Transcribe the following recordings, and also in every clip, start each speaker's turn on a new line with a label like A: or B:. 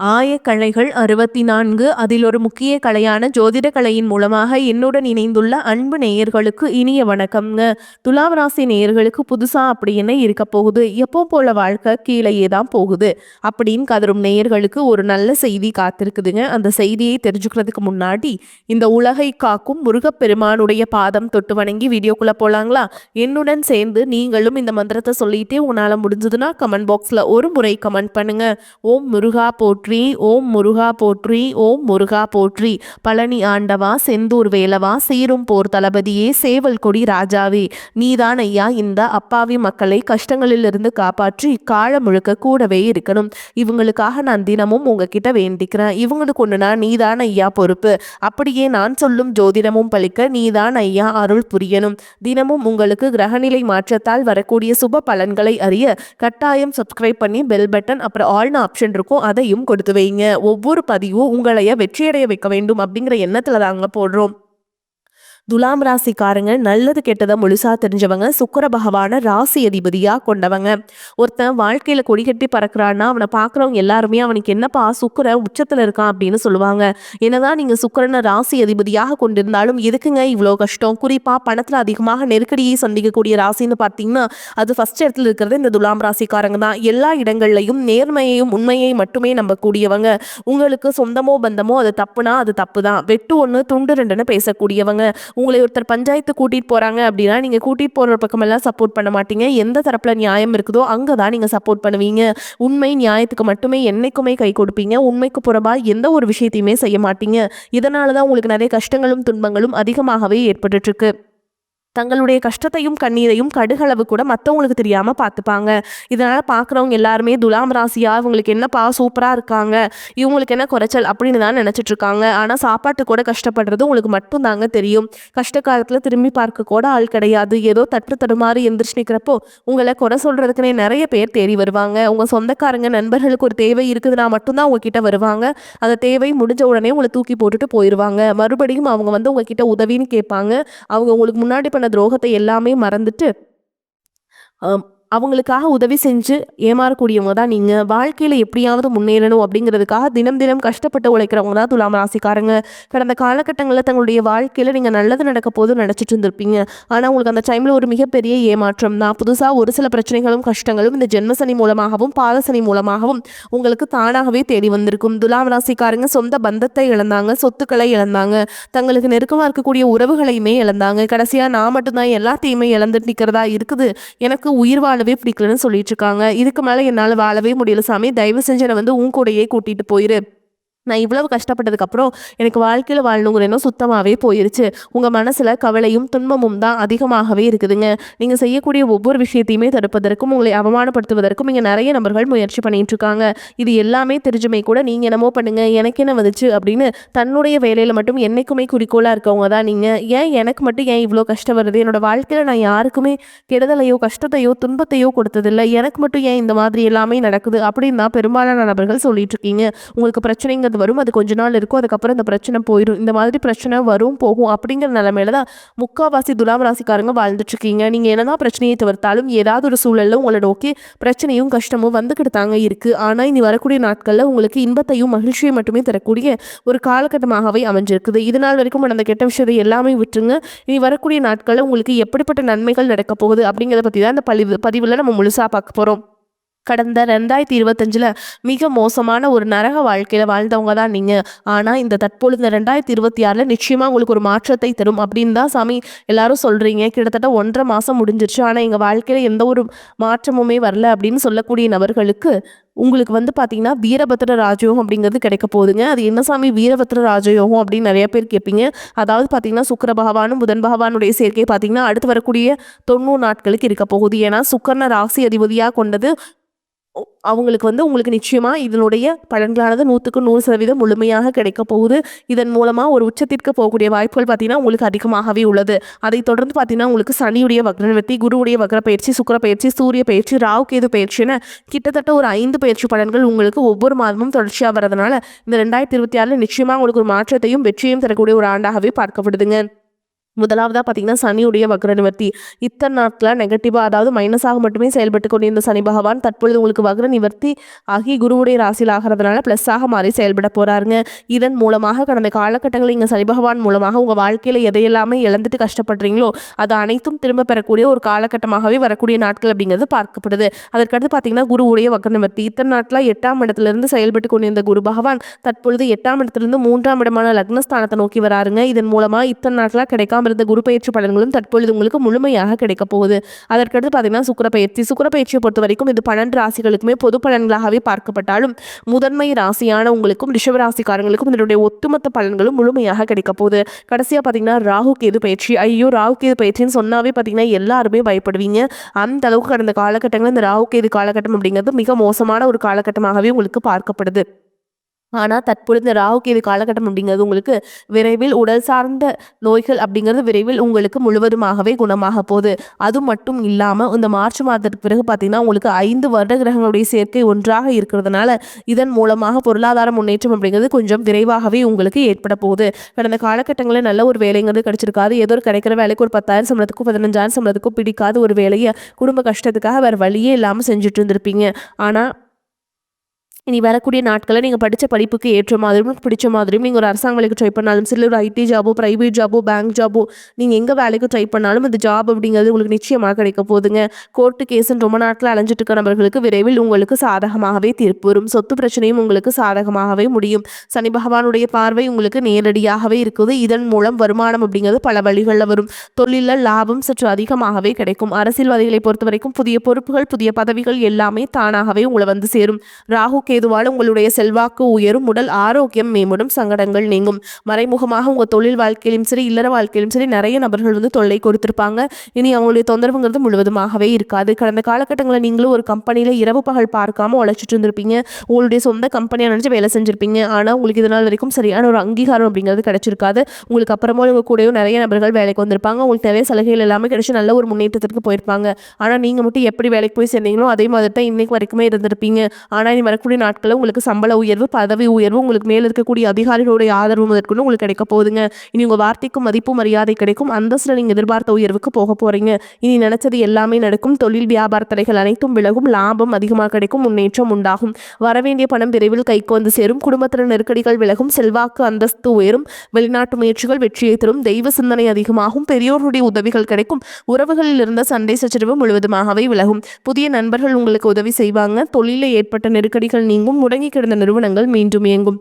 A: ஆயக்கலைகள் 64 அதில் ஒரு முக்கிய கலையான ஜோதிட கலையின் மூலமாக என்னுடன் இணைந்துள்ள அன்பு நேயர்களுக்கு இனிய வணக்கம்ங்க. துலாம் ராசி நேயர்களுக்கு புதுசா அப்படி என்ன இருக்க போகுது, எப்போ போல வாழ்க்கை கீழேயே தான் போகுது அப்படின்னு கதரும் நேயர்களுக்கு ஒரு நல்ல செய்தி காத்திருக்குதுங்க. அந்த செய்தியை தெரிஞ்சுக்கிறதுக்கு முன்னாடி இந்த உலகை காக்கும் முருகப்பெருமானுடைய பாதம் தொட்டு வணங்கி வீடியோக்குள்ள போலாங்களா? என்னுடன் சேர்ந்து நீங்களும் இந்த மந்திரத்தை சொல்லிட்டே உன்னால முடிஞ்சதுன்னா கமெண்ட் பாக்ஸ்ல ஒரு முறை கமெண்ட் பண்ணுங்க. ஓம் முருகா போற்றி, ஓம் முருகா போற்றி, ஓம் முருகா போற்றி. பழனி ஆண்டவா, செந்தூர் வேலவா, சீரும் போர் தளபதியே, சேவல் கொடி ராஜாவே, நீதான் ஐயா இந்த அப்பாவி மக்களை கஷ்டங்களிலிருந்து காப்பாற்றி காலம் முழுக்க கூடவே இருக்கணும். இவங்களுக்காக நான் தினமும் உங்ககிட்ட வேண்டிக்கிறேன். இவங்களுக்கு ஒண்ணுனா நீதான் ஐயா பொறுப்பு. அப்படியே நான் சொல்லும் ஜோதிடமும் பலிக்க நீதான் ஐயா அருள் புரியணும். தினமும் உங்களுக்கு கிரகநிலை மாற்றத்தால் வரக்கூடிய சுப பலன்களை அறிய கட்டாயம் சப்ஸ்கிரைப் பண்ணி பெல் பட்டன் அப்புறம் ஆல்னு ஆப்ஷன் இருக்கும், அதையும் கொடுத்து வைங்க. ஒவ்வொரு பதிவும் உங்களைய வெற்றியடைய வைக்க வேண்டும் அப்படிங்கிற எண்ணத்துல தாங்க போடுறோம். துலாம் ராசிக்காரங்க நல்லது கெட்டதை முழுசா தெரிஞ்சவங்க, சுக்கிர பகவான ராசி அதிபதியா கொண்டவங்க. ஒருத்தன் வாழ்க்கையில கொடி கட்டி பறக்கிறான்னா அவனை பார்க்குறவங்க எல்லாருமே அவனுக்கு என்னப்பா சுக்கிர உச்சத்துல இருக்கான் அப்படின்னு சொல்லுவாங்க. என்னதான் நீங்க சுக்கிரனை ராசி அதிபதியாக கொண்டிருந்தாலும் எதுக்குங்க இவ்வளோ கஷ்டம்? குறிப்பா பணத்துல அதிகமாக நெருக்கடியை சந்திக்கக்கூடிய ராசின்னு பார்த்தீங்கன்னா அது ஃபர்ஸ்ட் இடத்துல இருக்கிறது இந்த துலாம் ராசிக்காரங்க தான். எல்லா இடங்கள்லையும் நேர்மையையும் உண்மையை மட்டுமே நம்பக்கூடியவங்க. உங்களுக்கு சொந்தமோ பந்தமோ அது தப்புனா அது தப்பு தான், வெட்டு ஒன்று துண்டு ரெண்டுன்னு பேசக்கூடியவங்க. உங்களை ஒருத்தர் பஞ்சாயத்து கூட்டிட்டு போறாங்க அப்படின்னா நீங்க கூட்டிட்டு போற பக்கமெல்லாம் சப்போர்ட் பண்ண மாட்டீங்க. எந்த தரப்புல நியாயம் இருக்குதோ அங்கதான் நீங்க சப்போர்ட் பண்ணுவீங்க. உண்மை நியாயத்துக்கு மட்டுமே என்னைக்குமே கை கொடுப்பீங்க. உண்மைக்கு புறம்பா எந்த ஒரு விஷயத்தையுமே செய்ய மாட்டீங்க. இதனாலதான் உங்களுக்கு நிறைய கஷ்டங்களும் துன்பங்களும் அதிகமாகவே ஏற்பட்டு இருக்கு. தங்களுடைய கஷ்டத்தையும் கண்ணீரையும் கடுகளவு கூட மற்றவங்களுக்கு தெரியாம பார்த்துப்பாங்க. இதனால பார்க்குறவங்க எல்லாருமே துலாம் ராசியா இவங்களுக்கு என்னப்பா சூப்பரா இருக்காங்க, இவங்களுக்கு என்ன குறைச்சல் அப்படின்னு தான் நினைச்சிட்டு இருக்காங்க. ஆனா சாப்பாட்டு கூட கஷ்டப்படுறது உங்களுக்கு மட்டும் தாங்க தெரியும். கஷ்ட காலத்துல திரும்பி பார்க்க கூட ஆள் கிடையாது. ஏதோ தட்டு தடுமாறி எந்திரிச்சு நிற்கிறப்போ உங்களை குறை சொல்றதுக்குன்னே நிறைய பேர் தேடி வருவாங்க. உங்க சொந்தக்காரங்க நண்பர்களுக்கு ஒரு தேவை இருக்குதுன்னா மட்டும்தான் உங்ககிட்ட வருவாங்க. அந்த தேவை முடிஞ்ச உடனே உங்களை தூக்கி போட்டுட்டு போயிடுவாங்க. மறுபடியும் அவங்க வந்து உங்ககிட்ட உதவின்னு கேட்பாங்க. அவங்க உங்களுக்கு முன்னாடி பண்ண துரோகத்தை எல்லாமே மறந்துட்டு அவங்களுக்காக உதவி செஞ்சு ஏமாறக்கூடியவங்க தான் நீங்க. வாழ்க்கையில எப்படியாவது முன்னேறணும் அப்படிங்கிறதுக்காக தினம் தினம் கஷ்டப்பட்டு உழைக்கிறவங்க தான் துலாம் ராசிக்காரங்க. கடந்த காலகட்டங்களில் தங்களுடைய வாழ்க்கையில நீங்க நல்லது நடக்க போது நினைச்சிட்டு இருந்திருப்பீங்க. ஆனா உங்களுக்கு அந்த டைம்ல ஒரு மிகப்பெரிய ஏமாற்றம் தான். புதுசா ஒரு சில பிரச்சனைகளும் கஷ்டங்களும் இந்த ஜென்மசனி மூலமாகவும் பாதசனி மூலமாகவும் உங்களுக்கு தானாகவே தேடி வந்திருக்கும். துலாம் ராசிக்காரங்க சொந்த பந்தத்தை இழந்தாங்க, சொத்துக்களை இழந்தாங்க, தங்களுக்கு நெருக்கமா இருக்கக்கூடிய உறவுகளையுமே இழந்தாங்க. கடைசியா நான் மட்டும்தான் எல்லாத்தையுமே இழந்துட்டு நிற்கிறதா இருக்குது, எனக்கு உயிர் வாழவே பிடிக்கலன்னு சொல்லிட்டு இருக்காங்க. இதுக்கு மேல என்னால வாழவே முடியல சாமி, தயவு செஞ்சு என்னை வந்து உன் கூடயே கூட்டிட்டு போயிரு. நான் இவ்வளவு கஷ்டப்பட்டதுக்கப்புறம் எனக்கு வாழ்க்கையில் வாழணுங்கிற எண்ணம் சுத்தமாகவே போயிருச்சு. உங்கள் மனசில் கவலையும் துன்பமும் தான் அதிகமாகவே இருக்குதுங்க. நீங்கள் செய்யக்கூடிய ஒவ்வொரு விஷயத்தையுமே தடுப்பதற்கும் உங்களை அவமானப்படுத்துவதற்கும் இங்கே நிறைய நபர்கள் முயற்சி பண்ணிட்டு இருக்காங்க. இது எல்லாமே தெரிஞ்சுமே கூட நீங்கள் என்னமோ பண்ணுங்க எனக்கு என்ன வந்துச்சு அப்படின்னு தன்னுடைய வேலையில் மட்டும் என்னைக்குமே குறிக்கோளாக இருக்கவங்க தான் நீங்கள். ஏன் எனக்கு மட்டும் ஏன் இவ்வளோ கஷ்டம் வருது? என்னோட வாழ்க்கையில் நான் யாருக்குமே கெடுதலையோ கஷ்டத்தையோ துன்பத்தையோ கொடுத்ததில்லை, எனக்கு மட்டும் ஏன் இந்த மாதிரி எல்லாமே நடக்குது அப்படின்னு தான் பெரும்பாலான நபர்கள் சொல்லிட்டு இருக்கீங்க. உங்களுக்கு பிரச்சனைங்கிறது வரும், அது கொஞ்ச நாள் இருக்கும், அதுக்கப்புறம் இந்த பிரச்சனை போயிடும். இந்த மாதிரி பிரச்சனை வரும் போகும் அப்படிங்கிற நிலைமையில தான் முக்காவாசி துலாம் ராசிக்காரங்க வாழ்ந்துட்டு இருக்கீங்க. நீங்க என்னதான் பிரச்சனையை தவிர்த்தாலும் ஏதாவது ஒரு சூழல்ல உங்களை நோக்கி பிரச்சனையும் கஷ்டமும் வந்துக்கிட்டு தாங்க இருக்கு. ஆனா இனி வரக்கூடிய நாட்கள்ல உங்களுக்கு இன்பத்தையும் மகிழ்ச்சியும் மட்டுமே தரக்கூடிய ஒரு காலகட்டமாகவே அமைஞ்சிருக்குது. இது நாள் வரைக்கும் நடந்த கெட்ட விஷயத்தை எல்லாமே விட்டுருங்க. இனி வரக்கூடிய நாட்கள்ல உங்களுக்கு எப்படிப்பட்ட நன்மைகள் நடக்க போகுது அப்படிங்கிறத பத்தி தான் இந்த பதிவுல நம்ம முழுசா பார்க்க போறோம். கடந்த 2025 மிக மோசமான ஒரு நரக வாழ்க்கையில வாழ்ந்தவங்க தான் நீங்க. ஆனா இந்த தற்பொழுது 2026 நிச்சயமா உங்களுக்கு ஒரு மாற்றத்தை தரும் அப்படின்னு தான் சாமி எல்லாரும் சொல்றீங்க. கிட்டத்தட்ட 1.5 மாசம் முடிஞ்சிருச்சு, ஆனா எங்க வாழ்க்கையில எந்த ஒரு மாற்றமுமே வரல அப்படின்னு சொல்லக்கூடிய நபர்களுக்கு உங்களுக்கு வந்து பார்த்தீங்கன்னா வீரபத்ர ராஜயோகம் அப்படிங்கிறது கிடைக்க போகுதுங்க. அது என்ன சாமி வீரபத்ர ராஜயோகம் அப்படின்னு நிறைய பேர் கேட்பீங்க. அதாவது பார்த்தீங்கன்னா சுக்கிர பகவானும் புதன் பகவானுடைய சேர்க்கை பார்த்தீங்கன்னா அடுத்து வரக்கூடிய 90 நாட்களுக்கு இருக்க போகுது. ஏன்னா சுக்கரனை ராசி அதிபதியாக கொண்டது அவங்களுக்கு வந்து உங்களுக்கு நிச்சயமா இதனுடைய பலன்களானது 100% முழுமையாக கிடைக்க போகுது. இதன் மூலமா ஒரு உச்சத்திற்கு போகக்கூடிய வாய்ப்புகள் பார்த்தீங்கன்னா உங்களுக்கு அதிகமாகவே உள்ளது. அதை தொடர்ந்து பார்த்தீங்கன்னா உங்களுக்கு சனியுடைய வக்ரநிவர்த்தி, குருவுடைய வக்ர பயிற்சி, சுக்கிர பயிற்சி, சூரிய பயிற்சி, ராகு கேது பயிற்சின்னு கிட்டத்தட்ட ஒரு 5 பயிற்சி பலன்கள் உங்களுக்கு ஒவ்வொரு மாதமும் தொடர்ச்சியாக வரதுனால இந்த 2026 நிச்சயமா உங்களுக்கு ஒரு மாற்றத்தையும் வெற்றியையும் தரக்கூடிய ஒரு ஆண்டாகவே பார்க்கப்படுதுங்க. முதலாவதா பார்த்தீங்கன்னா, சனியுடைய வக்ர நிவர்த்தி. இத்தனை நாட்களா நெகட்டிவா அதாவது மைனஸாக மட்டுமே செயல்பட்டு கொண்டிருந்த சனி பகவான் தற்பொழுது உங்களுக்கு வக்ர நிவர்த்தி ஆகி குருவுடைய ராசியில் ஆகிறதுனால ப்ளஸ்ஸாக மாறி செயல்பட போறாருங்க. இதன் மூலமாக கடந்த காலகட்டங்களில் இங்கே சனி பகவான் மூலமாக உங்கள் வாழ்க்கையில் எதையெல்லாமே இழந்துட்டு கஷ்டப்படுறீங்களோ அது அனைத்தும் திரும்ப பெறக்கூடிய ஒரு காலகட்டமாகவே வரக்கூடிய நாட்கள் அப்படிங்கிறது பார்க்கப்படுது. அதற்கடுத்து பார்த்தீங்கன்னா, குருவுடைய வக்ர நிவர்த்தி. இத்தனை நாட்களாக 8ஆம் இடத்திலிருந்து செயல்பட்டு கொண்டிருந்த குரு பகவான் தற்பொழுது 8ஆம் இடத்திலிருந்து 3ஆம் இடமான லக்னஸ்தானத்தை நோக்கி வராருங்க. இதன் மூலமாக இத்தனை நாட்களாக கிடைக்காம இருந்த குரு பயிற்சி பலன்களும் தற்பொழுது உங்களுக்கு முழுமையாக கிடைக்க போகுது. அதற்கடுத்து பார்த்தீங்கன்னா, சுக்கிர பயிற்சியை பொறுத்த வரைக்கும் இது 12 ராசிகளுக்குமே பொது பலன்களாகவே பார்க்கப்பட்டாலும் முதன்மை ராசியான உங்களுக்கும் ரிஷப ராசிக்காரங்களுக்கும் இதனுடைய ஒட்டுமொத்த பலன்களும் முழுமையாக கிடைக்க போகுது. கடைசியாக பார்த்தீங்கன்னா, ராகு கேது பயிற்சி. ஐயோ, ராகு கேது பயிற்சின்னு சொன்னாவே பார்த்தீங்கன்னா எல்லாருமே பயப்படுவீங்க. அந்த அளவுக்கு கடந்த காலகட்டங்களில் இந்த ராகு கேது காலகட்டம் அப்படிங்கிறது மிக மோசமான ஒரு காலகட்டமாகவே உங்களுக்கு பார்க்கப்படுது. ஆனால் தற்பொழுது இந்த ராகு கேது காலகட்டம் அப்படிங்கிறது உங்களுக்கு விரைவில் உடல் சார்ந்த நோய்கள் அப்படிங்கிறது விரைவில் உங்களுக்கு முழுவதுமாகவே குணமாக போகுது. அது மட்டும் இல்லாமல் இந்த மார்ச் மாதத்துக்கு பிறகு பார்த்தீங்கன்னா, உங்களுக்கு 5 வருட கிரகங்களுடைய சேர்க்கை ஒன்றாக இருக்கிறதுனால இதன் மூலமாக பொருளாதார முன்னேற்றம் அப்படிங்கிறது கொஞ்சம் விரைவாகவே உங்களுக்கு ஏற்பட போகுது. கடந்த காலகட்டங்களில் நல்ல ஒரு வேலைங்கிறது கிடைச்சிருக்காது. ஏதோ ஒரு கிடைக்கிற வேலைக்கு ஒரு 10,000 சம்பளத்துக்கும் 15,000 சம்பளத்துக்கும் பிடிக்காத ஒரு வேலையை குடும்ப கஷ்டத்துக்காக வேறு வழியே இல்லாமல் செஞ்சுட்டு இருந்திருப்பீங்க. ஆனால் இனி வரக்கூடிய நாட்களில் நீங்கள் படித்த படிப்புக்கு ஏற்ற மாதிரியும் பிடிச்ச மாதிரியும் நீங்கள் ஒரு அரசாங்க வேலைக்கு ட்ரை பண்ணாலும் சரி, ஒரு ஐடி ஜாபோ, ப்ரைவேட் ஜாபோ, பேங்க் ஜாபோ, நீங்கள் எங்கே வேலைக்கு ட்ரை பண்ணாலும் அந்த ஜாப் அப்படிங்கிறது உங்களுக்கு நிச்சயமாக கிடைக்க போகுதுங்க. கோர்ட்டு கேஸுன்னு ரொம்ப நாட்கள் அலைஞ்சிட்டு இருக்கிற நபர்களுக்கு விரைவில் உங்களுக்கு சாதகமாகவே தீர்ப்பு வரும். சொத்து பிரச்சனையும் உங்களுக்கு சாதகமாகவே முடியும். சனி பகவானுடைய பார்வை உங்களுக்கு நேரடியாகவே இருக்குது. இதன் மூலம் வருமானம் அப்படிங்கிறது பல வழிகளில் வரும். தொழிலில் லாபம் சற்று அதிகமாகவே கிடைக்கும். அரசியல்வாதிகளை பொறுத்த வரைக்கும் புதிய பொறுப்புகள், புதிய பதவிகள் எல்லாமே தானாகவே உங்களை வந்து சேரும். ராகு கேதுவால் உங்களுடைய செல்வாக்கு உயரும், உடல் ஆரோக்கியம் மேம்படும், சங்கடங்கள் நீங்கும். மறைமுகமாக உங்கள் தொழில் வாழ்க்கையிலும் சரி, இல்லற வாழ்க்கையிலும் சரி நிறைய நபர்கள் வந்து தொல்லை கொடுத்திருப்பாங்க. இனி அவங்களுடைய தொந்தரவுங்கிறது முழுவதுமாகவே இருக்காது. கடந்த காலகட்டங்களில் நீங்களும் ஒரு கம்பெனியில் இரவு பகல் பார்க்காம உழைச்சிட்டு இருந்திருப்பீங்க. உங்களுடைய சொந்த கம்பெனியாக நினச்சி வேலை செஞ்சிருப்பீங்க. ஆனால் உங்களுக்கு இதனால் வரைக்கும் சரியான ஒரு அங்கீகாரம் அப்படிங்கிறது கிடைச்சிருக்காது. உங்களுக்கு அப்புறமா உங்கள் கூடயும் நிறைய நபர்கள் வேலைக்கு வந்திருப்பாங்க. உங்களுக்கு நிறைய சலுகைகள் எல்லாமே கிடைச்சி நல்ல ஒரு முன்னேற்றத்திற்கு போயிருப்பாங்க. ஆனால் நீங்கள் மட்டும் எப்படி வேலைக்கு போய் சேர்ந்தீங்களோ அதே மாதிரி தான் இன்னைக்கு வரைக்குமே இருந்திருப்பீங்க. ஆனால் இனி வரக்கூடிய நாட்களில் உங்களுக்கு சம்பள உயர்வு, பதவி உயர்வு, உங்களுக்கு மேலே இருக்கக்கூடிய அதிகாரிகளுடைய ஆதரவு முதற்கொண்டு உங்களுக்கு கிடைக்க போகுதுங்க. இனி உங்கள் வார்த்தைக்கும் மதிப்பு மரியாதை கிடைக்கும். அந்தஸ்தில் நீங்கள் எதிர்பார்த்த உயர்வுக்கு போக போறீங்க. இனி நினைச்சது எல்லாமே நடக்கும். தொழில் வியாபார தடைகள் அனைத்தும் விலகும். லாபம் அதிகமாக கிடைக்கும். முன்னேற்றம் உண்டாகும். வரவேண்டிய பணம் விரைவில் கைக்கு வந்து சேரும். குடும்பத்தில் நெருக்கடிகள் விலகும். செல்வாக்கு அந்தஸ்து உயரும். வெளிநாட்டு முயற்சிகள் வெற்றியை தரும். தெய்வ சிந்தனை அதிகமாகும். பெரியோருடைய உதவிகள் கிடைக்கும். உறவுகளில் இருந்த சண்டை சச்சரவு முழுவதுமாகவே விலகும். புதிய நண்பர்கள் உங்களுக்கு உதவி செய்வாங்க. தொழிலில் ஏற்பட்ட நெருக்கடிகள் நீங்கும். முடங்கி கிடந்த நிறுவனங்கள் மீண்டும் இயங்கும்.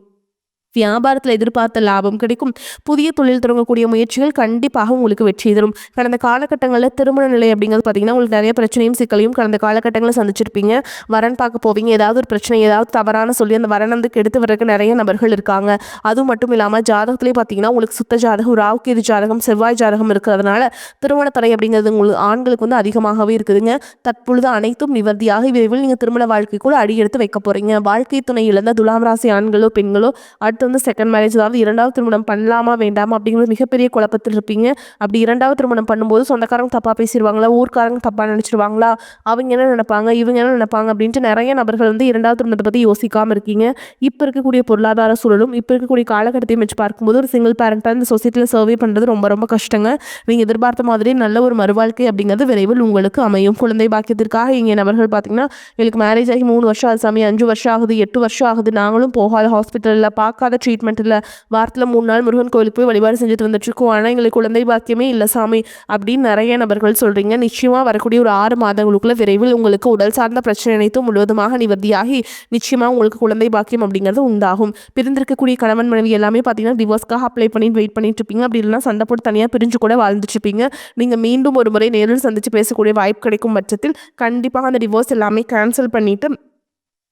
A: வியாபாரத்தில் எதிர்பார்த்த லாபம் கிடைக்கும். புதிய தொழில் தொடங்கக்கூடிய முயற்சிகள் கண்டிப்பாக உங்களுக்கு வெற்றி தரும். கடந்த காலகட்டங்களில் திருமண நிலை அப்படிங்கிறது பார்த்தீங்கன்னா, உங்களுக்கு நிறைய பிரச்சனையும் சிக்கலையும் கடந்த காலகட்டங்களில் சந்திச்சிருப்பீங்க. வரன் பார்க்க போவீங்க. ஏதாவது ஒரு பிரச்சனை, ஏதாவது தவறான சொல்லி அந்த வரன் வந்து கெடுத்து வர்றதுக்கு நிறைய நபர்கள் இருக்காங்க. அது மட்டும் இல்லாமல் ஜாதகத்திலே பார்த்தீங்கன்னா, உங்களுக்கு சுத்த ஜாதகம், ராகு கேது ஜாதகம், செவ்வாய் ஜாதகம் இருக்கிறதுனால திருமண தடை அப்படிங்கிறது உங்களுக்கு ஆண்களுக்கு வந்து அதிகமாகவே இருக்குதுங்க. தற்பொழுது அனைத்தும் நிவர்த்தியாக விரைவில் நீங்கள் திருமண வாழ்க்கை கூட அடியெடுத்து வைக்க போறீங்க. வாழ்க்கை துணை இழந்த துலாம் ராசி ஆண்களோ பெண்களோ அடுத்து வந்து செகண்ட் மேரேஜ், அதாவது 2வது திருமணம் பண்ணலாமா வேண்டாமா அப்படிங்கிறது மிகப்பெரிய குழப்பத்தில் இருப்பீங்க. அப்படி 2வது திருமணம் பண்ணும்போது சொந்தக்காரங்க தப்பாக பேசிடுவாங்களா, ஊர்க்காரங்க தப்பாக நினச்சிடுவாங்களா, அவங்க என்ன நினைப்பாங்க, இவங்க என்ன நினைப்பாங்க அப்படின்ட்டு நிறைய நபர்கள் வந்து 2வது திருமணத்தை பற்றி யோசிக்காமல் இருக்கீங்க. இப்போ இருக்கக்கூடிய பொருளாதார சூழலும் இப்போ இருக்கக்கூடிய காலகட்டத்தையும் வச்சு பார்க்கும்போது ஒரு சிங்கிள் பேரண்ட்டாக இந்த சொசைட்டியில் சர்வே பண்ணுறது ரொம்ப ரொம்ப கஷ்டங்க. நீங்கள் எதிர்பார்த்த மாதிரி நல்ல ஒரு மறுவாழ்க்கை அப்படிங்கிறது விரைவில் உங்களுக்கு அமையும். குழந்தை பாக்கியத்திற்காக இங்கே நபர்கள் பார்த்தீங்கன்னா, எங்களுக்கு மேரேஜ் ஆகி 3 வருஷம் ஆகுது சாமி, 5 வருஷம் ஆகுது, 8 வருஷம் ஆகுது, நாங்களும் போகாத ஹாஸ்பிட்டலில் பார்க்காத ட்ரீட்மெண்ட் இல்லை, வாரத்தில் 3 நாள் முருகன் கோயிலுக்கு போய் வழிபாடு செஞ்சுட்டு வந்துட்டுருக்கோம், ஆனால் எங்களுக்கு குழந்தை பாக்கியமே இல்லை சாமி அப்படின்னு நிறைய நபர்கள் சொல்கிறீங்க. நிச்சயமாக வரக்கூடிய ஒரு 6 மாதங்களுக்குள்ள விரைவில் உங்களுக்கு உடல் சார்ந்த பிரச்சனை அனைத்தும் முழுவதுமாக நிவர்த்தியாகி நிச்சயமாக உங்களுக்கு குழந்தை பாக்கியம் அப்படிங்கிறது உண்டாகும். பிரிந்திருக்கக்கூடிய கணவன் மனைவி எல்லாமே பார்த்தீங்கன்னா டிவோர்ஸ்க்காக அப்ளை பண்ணிட்டு வெயிட் பண்ணிட்டு இருப்பீங்க. அப்படி இல்லைனா சண்டை போட்டு தனியாக பிரிஞ்சு கூட வாழ்ந்துட்டு இருப்பீங்க. நீங்கள் மீண்டும் ஒரு முறை நேரில் சந்தித்து பேசக்கூடிய வாய்ப்பு கிடைக்கும் பட்சத்தில் கண்டிப்பாக அந்த டிவோர்ஸ் எல்லாமே கேன்சல் பண்ணிவிட்டு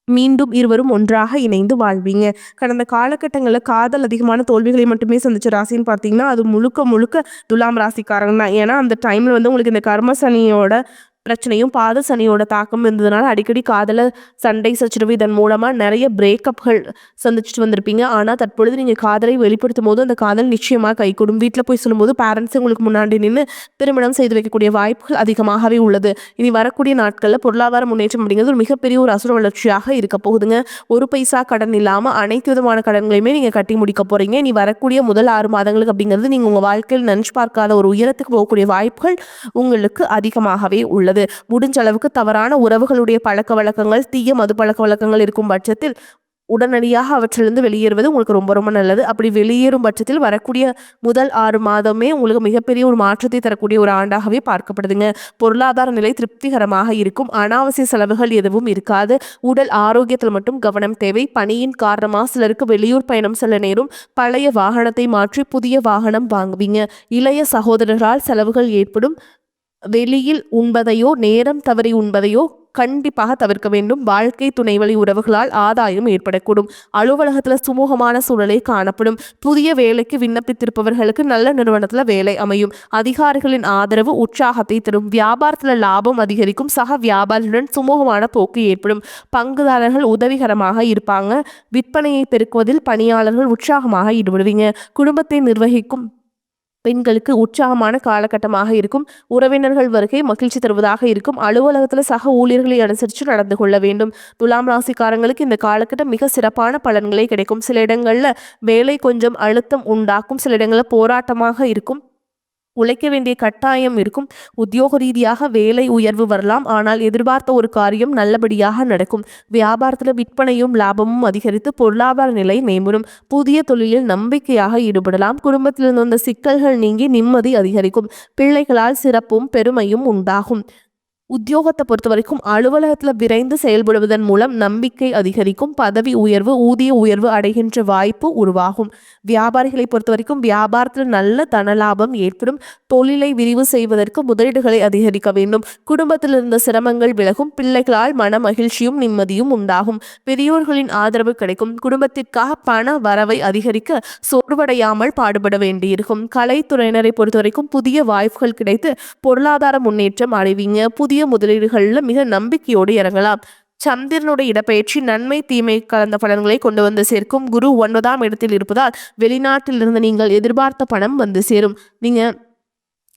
A: மீண்டும் இருவரும் ஒன்றாக இணைந்து வாழ்வீங்க. கடந்த காலகட்டங்களில் காதல் அதிகமான தோல்விகளை மட்டுமே சந்திச்ச ராசின்னு பார்த்தீங்கன்னா, அது முழுக்க முழுக்க துலாம் ராசிக்காரங்க தான். ஏன்னா அந்த டைமில் வந்து உங்களுக்கு இந்த கர்ம சனியோட பிரச்சனையும் பாத சனியோட தாக்கம் இருந்ததுனால அடிக்கடி காதல சண்டை சச்சரவு இதன் மூலமா நிறைய பிரேக்கப்கள் சந்திச்சுட்டு வந்திருப்பீங்க. ஆனால் தற்பொழுது நீங்கள் காதலை வெளிப்படுத்தும் போது அந்த காதல் நிச்சயமாக கைகூடும். வீட்டில் போய் சொல்லும்போது பேரண்ட்ஸ் உங்களுக்கு முன்னாடி நின்று திருமணம் செய்து வைக்கக்கூடிய வாய்ப்புகள் அதிகமாகவே உள்ளது. இனி வரக்கூடிய நாட்களில் பொருளாதார முன்னேற்றம் அப்படிங்கிறது ஒரு மிகப்பெரிய ஒரு அசுர வளர்ச்சியாக இருக்க போகுதுங்க. ஒரு பைசா கடன் இல்லாமல் அனைத்து விதமான கடன்களையுமே நீங்கள் கட்டி முடிக்க போறீங்க. இனி வரக்கூடிய முதல் 6 மாதங்களுக்கு அப்படிங்கிறது நீங்கள் உங்கள் வாழ்க்கையில் நினைச்சு பார்க்காத ஒரு உயரத்துக்கு போகக்கூடிய வாய்ப்புகள் உங்களுக்கு அதிகமாகவே உள்ளது. முடிஞ்ச அளவுக்கு தவறான உறவுகளுடைய பழக்க வழக்கங்கள், தீய மது பழக்க வழக்கங்கள் இருக்கும் பட்சத்தில் உடனடியாக அவற்றிலிருந்து வெளியேறுவது உங்களுக்கு ரொம்ப ரொம்ப நல்லது. அப்படி வெளியேறும் பட்சத்தில் வரக்கூடிய முதல் 6 மாதமே உங்களுக்கு மிகப்பெரிய ஒரு மாற்றத்தை தரக்கூடிய ஒரு ஆண்டாகவே பார்க்கப்படுதுங்க. பொருளாதார நிலை திருப்திகரமாக இருக்கும். அனாவசிய செலவுகள் எதுவும் இருக்காது. உடல் ஆரோக்கியத்தில் மட்டும் கவனம் தேவை. பணியின் காரணமாக சிலருக்கு வெளியூர் பயணம் செல்ல நேரும். பழைய வாகனத்தை மாற்றி புதிய வாகனம் வாங்குவீங்க. இளைய சகோதரரால் செலவுகள் ஏற்படும். வெளியில் உண்பதையோ நேரம் தவறி உண்பதையோ கண்டிப்பாக தவிர்க்க வேண்டும். வாழ்க்கை துணைவழி உறவுகளால் ஆதாயம் ஏற்படக்கூடும். அலுவலகத்தில் சுமூகமான சூழலை காணப்படும். புதிய வேலைக்கு விண்ணப்பித்திருப்பவர்களுக்கு நல்ல நிறுவனத்தில் வேலை அமையும். அதிகாரிகளின் ஆதரவு உற்சாகத்தை தரும். வியாபாரத்தில் லாபம் அதிகரிக்கும். சக வியாபாரிகளுடன் சுமூகமான போக்கு ஏற்படும். பங்குதாரர்கள் உதவிகரமாக இருப்பாங்க. விற்பனையை பெருக்குவதில் பணியாளர்கள் உற்சாகமாக ஈடுபடுவீங்க. குடும்பத்தை நிர்வகிக்கும் பெண்களுக்கு உற்சாகமான காலகட்டமாக இருக்கும். உறவினர்கள் வருகை மகிழ்ச்சி தருவதாக இருக்கும். அலுவலகத்தில் சக ஊழியர்களை அனுசரித்து நடந்து கொள்ள வேண்டும். துலாம் ராசிக்காரங்களுக்கு இந்த காலகட்டம் மிக சிறப்பான பலன்களே கிடைக்கும். சில இடங்களில் வேலை கொஞ்சம் அழுத்தம் உண்டாக்கும். சில இடங்களில் போராட்டமாக இருக்கும். உழைக்க வேண்டிய கட்டாயம் இருக்கும். உத்தியோக ரீதியாக வேலை உயர்வு வரலாம். ஆனால் எதிர்பார்த்த ஒரு காரியம் நல்லபடியாக நடக்கும். வியாபாரத்தில் விற்பனையும் லாபமும் அதிகரித்து பொருளாதார நிலை மேம்படும். புதிய தொழிலில் நம்பிக்கையாக ஈடுபடலாம். குடும்பத்தில் வந்த சிக்கல்கள் நீங்கி நிம்மதி அதிகரிக்கும். பிள்ளைகளால் சிறப்பும் பெருமையும் உண்டாகும். உத்தியோகத்தை பொறுத்த வரைக்கும் அலுவலகத்தில் விரைந்து செயல்படுவதன் மூலம் நம்பிக்கை அதிகரிக்கும். பதவி உயர்வு, ஊதிய உயர்வு அடைகின்ற வாய்ப்பு உருவாகும். வியாபாரிகளை பொறுத்த வரைக்கும் வியாபாரத்தில் நல்ல தனலாபம் ஏற்படும். தொழிலை விரிவு செய்வதற்கு முதலீடுகளை அதிகரிக்க வேண்டும். குடும்பத்தில் இருந்த சிரமங்கள் விலகும். பிள்ளைகளால் மன மகிழ்ச்சியும் நிம்மதியும் உண்டாகும். பெரியோர்களின் ஆதரவு கிடைக்கும். குடும்பத்திற்காக பண வரவை அதிகரிக்க சோர்வடையாமல் பாடுபட வேண்டியிருக்கும். கலைத்துறையினரை பொறுத்த வரைக்கும் புதிய வாய்ப்புகள் கிடைத்து பொருளாதார முன்னேற்றம் அடைவீங்க. புதிய முதலீடுகளில் மிக நம்பிக்கையோடு இறங்கலாம். சந்திரனுடைய இடப்பெயர்ச்சி நன்மை தீமை கலந்த பலன்களை கொண்டு வந்து சேர்க்கும். குரு 9ஆம் இடத்தில் இருப்பதால் வெளிநாட்டில் இருந்து நீங்கள் எதிர்பார்த்த பணம் வந்து சேரும். நீங்க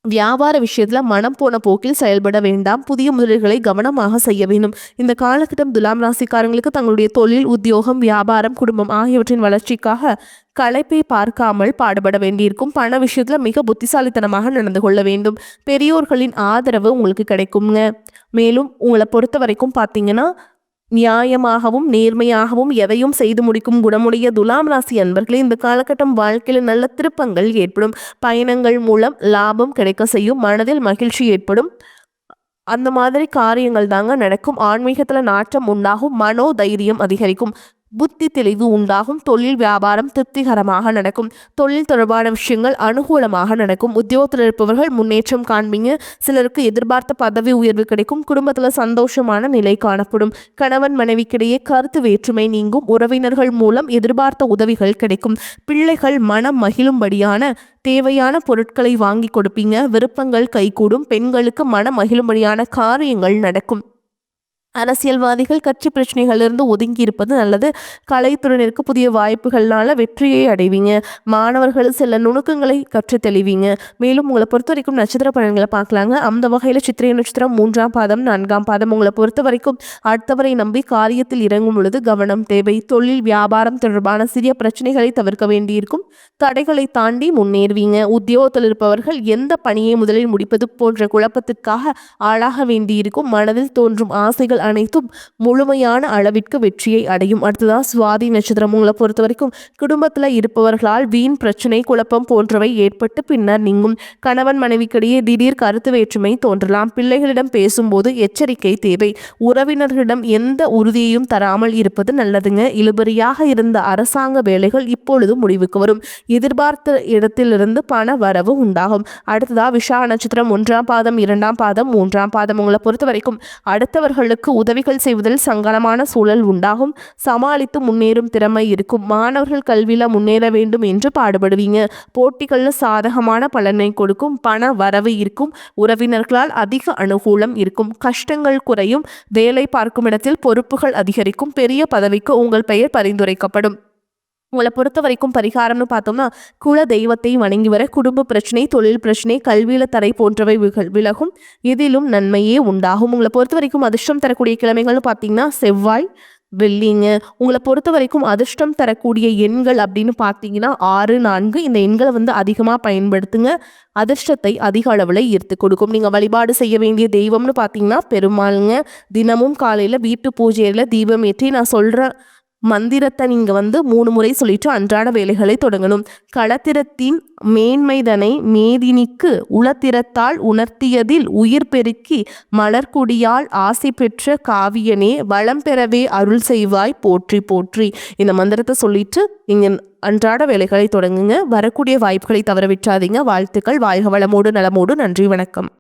A: வியாபார விஷயத்துல மனம் போன போக்கில் செயல்பட வேண்டாம். புதிய முதலீடுகளை கவனமாக செய்ய வேண்டும். இந்த காலகட்டம் துலாம் ராசிக்காரங்களுக்கு தங்களுடைய தொழில், உத்தியோகம், வியாபாரம், குடும்பம் ஆகியவற்றின் வளர்ச்சிக்காக களைப்பை பார்க்காமல் பாடுபட வேண்டியிருக்கும். பண விஷயத்துல மிக புத்திசாலித்தனமாக நடந்து கொள்ள வேண்டும். பெரியோர்களின் ஆதரவு உங்களுக்கு கிடைக்குங்க. மேலும் உங்களை பொறுத்த வரைக்கும் பார்த்தீங்கன்னா நியாயமாகவும் நேர்மையாகவும் எதையும் செய்து முடிக்கும் குணமுடைய துலாம் ராசி அன்பர்களே, இந்த காலகட்டம் வாழ்க்கையில் நல்ல திருப்பங்கள் ஏற்படும். பயணங்கள் மூலம் லாபம் கிடைக்க செய்யும். மனதில் மகிழ்ச்சி ஏற்படும். அந்த மாதிரி காரியங்கள் தாங்க நடக்கும். ஆன்மீகத்தில் நாட்டம் உண்டாகும். மனோ தைரியம் அதிகரிக்கும். புத்தி தெளிவு உண்டாகும். தொழில் வியாபாரம் திருப்திகரமாக நடக்கும். தொழில் தொடர்பான விஷயங்கள் அனுகூலமாக நடக்கும். உத்தியோகத்தில் இருப்பவர்கள் முன்னேற்றம் காண்பீங்க. சிலருக்கு எதிர்பார்த்த பதவி உயர்வு கிடைக்கும். குடும்பத்தில் சந்தோஷமான நிலை காணப்படும். கணவன் மனைவிக்கிடையே கருத்து வேற்றுமை நீங்கும். உறவினர்கள் மூலம் எதிர்பார்த்த உதவிகள் கிடைக்கும். பிள்ளைகள் மனம் மகிழும்படியான தேவையான பொருட்களை வாங்கி கொடுப்பீங்க. விருப்பங்கள் கைகூடும். பெண்களுக்கு மனம் மகிழும்படியான காரியங்கள் நடக்கும். அரசியல்வாதிகள் கட்சி பிரச்சனைகளிலிருந்து ஒதுங்கி இருப்பது நல்லது. கலைத்துறையினருக்கு புதிய வாய்ப்புகள்னால வெற்றியை அடைவீங்க. மாணவர்கள் சில நுணுக்கங்களை கற்று தெளிவீங்க. மேலும் உங்களை பொறுத்த வரைக்கும் நட்சத்திர பலன்களை பார்க்கலாங்க. அந்த வகையில் சித்திரை நட்சத்திரம் 3ஆம் பாதம் 4ஆம் பாதம் உங்களை பொறுத்த வரைக்கும் அடுத்தவரை நம்பி காரியத்தில் இறங்கும் பொழுது கவனம் தேவை. தொழில் வியாபாரம் தொடர்பான சிறிய பிரச்சனைகளை தவிர்க்க வேண்டியிருக்கும். தடைகளை தாண்டி முன்னேறுவீங்க. உத்தியோகத்தில் இருப்பவர்கள் எந்த பணியை முதலில் முடிப்பது போன்ற குழப்பத்திற்காக ஆளாக வேண்டியிருக்கும். மனதில் தோன்றும் ஆசைகள் அனைத்தும் முழுமையான அளவிற்கு வெற்றியை அடையும். அடுத்ததான் சுவாதி நட்சத்திரம் உங்களை பொறுத்த வரைக்கும் குடும்பத்தில் இருப்பவர்களால் வீண் பிரச்சனை, குழப்பம் போன்றவை ஏற்பட்டு பின்னர் நீங்கும். கணவன் மனைவிக்கிடையே திடீர் கருத்து வேற்றுமை தோன்றலாம். பிள்ளைகளிடம் பேசும்போது எச்சரிக்கை தேவை. உறவினர்களிடம் எந்த உறுதியையும் தராமல் இருப்பது நல்லதுங்க. இழுபறியாக இருந்த அரசாங்க வேலைகள் இப்பொழுது முடிவுக்கு வரும். எதிர்பார்த்த இடத்திலிருந்து பண வரவு உண்டாகும். அடுத்ததா விஷா நட்சத்திரம் 1ஆம் பாதம் 2ஆம் பாதம் 3ஆம் பாதம் உங்களை பொறுத்த வரைக்கும் அடுத்தவர்களுக்கு பிறருக்கு உதவிகள் செய்வதில் சங்கடமான சூழல் உண்டாகும். சமாளித்து முன்னேறும் திறமை இருக்கும். மாணவர்கள் கல்வியில முன்னேற வேண்டும் என்று பாடுபடுவீங்க. போட்டிகள்ல சாதகமான பலனை கொடுக்கும். பண வரவு இருக்கும். உறவினர்களால் அதிக அனுகூலம் இருக்கும். கஷ்டங்கள் குறையும். வேலை பார்க்கும் இடத்தில் பொறுப்புகள் அதிகரிக்கும். பெரிய பதவிக்கு உங்கள் பெயர் பரிந்துரைக்கப்படும். உங்களை பொறுத்த வரைக்கும் பரிகாரம்னு பார்த்தோம்னா, குல தெய்வத்தை வணங்கி வர குடும்ப பிரச்சனை, தொழில் பிரச்சனை, கல்வியில தடை போன்றவை விலகும். இதிலும் நன்மையே உண்டாகும். உங்களை பொறுத்த வரைக்கும் அதிர்ஷ்டம் தரக்கூடிய கிழமைகள்னு பார்த்தீங்கன்னா செவ்வாய், வெள்ளிங்க. உங்களை பொறுத்த வரைக்கும் அதிர்ஷ்டம் தரக்கூடிய எண்கள் அப்படின்னு பார்த்தீங்கன்னா 6, 4. இந்த எண்களை அதிகமாக பயன்படுத்துங்க. அதிர்ஷ்டத்தை அதிக அளவில் ஈர்த்து கொடுக்கும். நீங்கள் வழிபாடு செய்ய வேண்டிய தெய்வம்னு பார்த்தீங்கன்னா பெருமாளுங்க. தினமும் காலையில் வீட்டு பூஜையில் தீபம் ஏற்றி நான் சொல்கிற மந்திரத்தை நீங்கள் 3 முறை சொல்லிட்டு அன்றாட வேலைகளை தொடங்கணும். களத்திரத்தின் மேன்மைதனை மேதினிக்கு உளத்திரத்தால் உணர்த்தியதில் உயிர் பெருக்கி மலர்குடியால் ஆசை பெற்ற காவியனே வளம் பெறவே அருள் செய்வாய் போற்றி போற்றி. இந்த மந்திரத்தை சொல்லிட்டு நீங்கள் அன்றாட வேலைகளை தொடங்குங்க. வரக்கூடிய வாய்ப்புகளை தவற விட்டாதீங்க. வாழ்த்துக்கள். வாழ்க வளமோடு நலமோடு. நன்றி, வணக்கம்.